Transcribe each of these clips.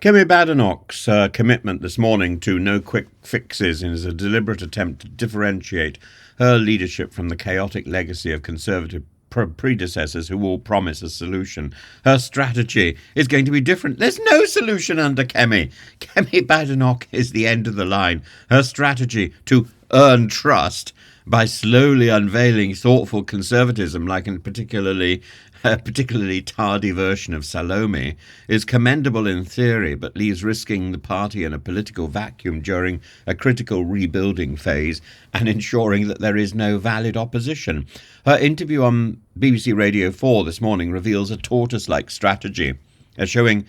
Kemi Badenoch's commitment this morning to no quick fixes is a deliberate attempt to differentiate her leadership from the chaotic legacy of Conservative predecessors who all promise a solution. Her strategy is going to be different. There's no solution under Kemi. Kemi Badenoch is the end of the line. Her strategy to earn trust by slowly unveiling thoughtful conservatism, like in particularly tardy version of Salome, is commendable in theory, but leaves risking the party in a political vacuum during a critical rebuilding phase and ensuring that there is no valid opposition. Her interview on BBC Radio 4 this morning reveals a tortoise-like strategy, showing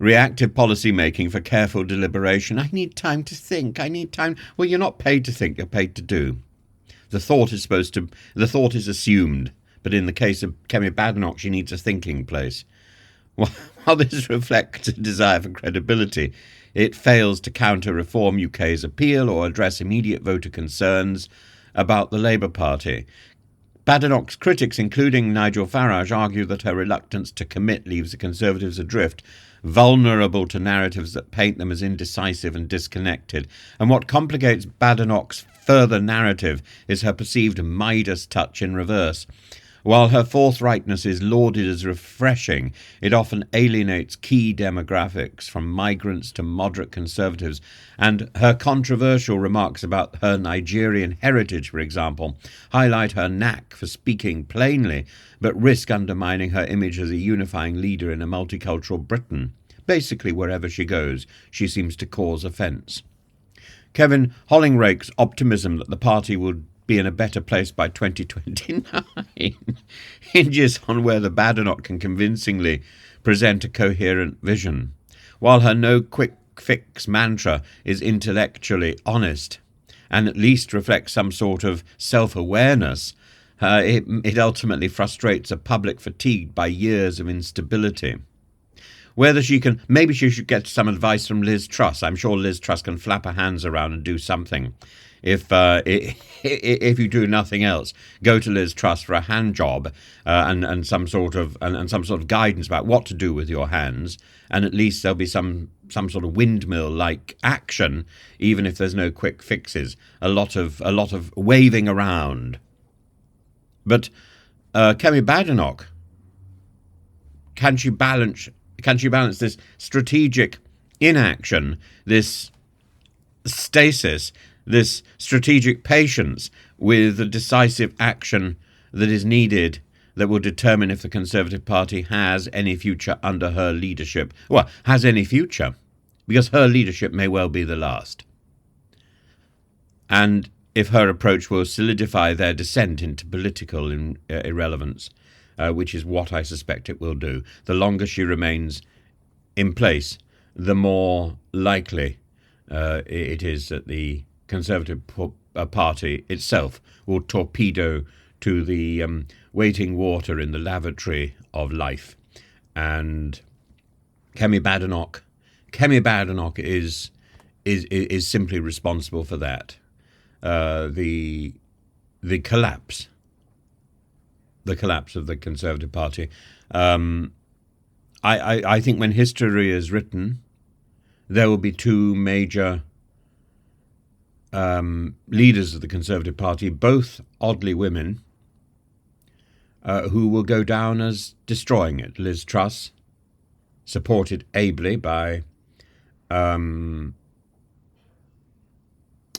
reactive policy making for careful deliberation. I need time to think. I need time. Well, you're not paid to think, you're paid to do. The thought is assumed. But in the case of Kemi Badenoch, she needs a thinking place. While this reflects a desire for credibility, it fails to counter Reform UK's appeal or address immediate voter concerns about the Labour Party. Badenoch's critics, including Nigel Farage, argue that her reluctance to commit leaves the Conservatives adrift, vulnerable to narratives that paint them as indecisive and disconnected. And what complicates Badenoch's further narrative is her perceived Midas touch in reverse. While her forthrightness is lauded as refreshing, it often alienates key demographics, from migrants to moderate conservatives, and her controversial remarks about her Nigerian heritage, for example, highlight her knack for speaking plainly, but risk undermining her image as a unifying leader in a multicultural Britain. Basically, wherever she goes, she seems to cause offence. Kevin Hollingrake's optimism that the party will be in a better place by 2029 hinges on whether Badenoch can convincingly present a coherent vision. While her no quick fix mantra is intellectually honest and at least reflects some sort of self-awareness, it ultimately frustrates a public fatigued by years of instability. Whether maybe she should get some advice from Liz Truss. I'm sure Liz Truss can flap her hands around and do something. If you do nothing else, go to Liz Truss for a hand job and some sort of guidance about what to do with your hands, and at least there'll be some sort of windmill-like action, even if there's no quick fixes. A lot of waving around. But Kemi Badenoch, can she balance this strategic inaction, this stasis, this strategic patience, with the decisive action that is needed that will determine if the Conservative Party has any future under her leadership? Well, has any future, because her leadership may well be the last. And if her approach will solidify their descent into political irrelevance, which is what I suspect it will do, the longer she remains in place, the more likely it is that the Conservative Party itself will torpedo to the waiting water in the lavatory of life. And Kemi Badenoch is simply responsible for that. The collapse of the Conservative Party. I think when history is written, there will be two major leaders of the Conservative Party, both oddly women, who will go down as destroying it. Liz Truss, supported ably by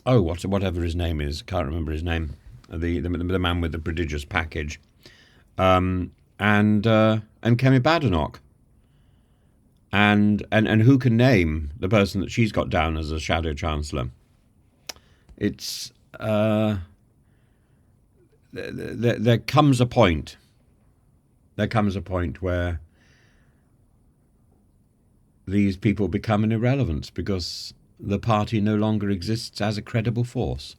whatever his name is, can't remember his name, the man with the prodigious package, and Kemi Badenoch. And who can name the person that she's got down as a shadow chancellor? It's there comes a point where these people become an irrelevance because the party no longer exists as a credible force.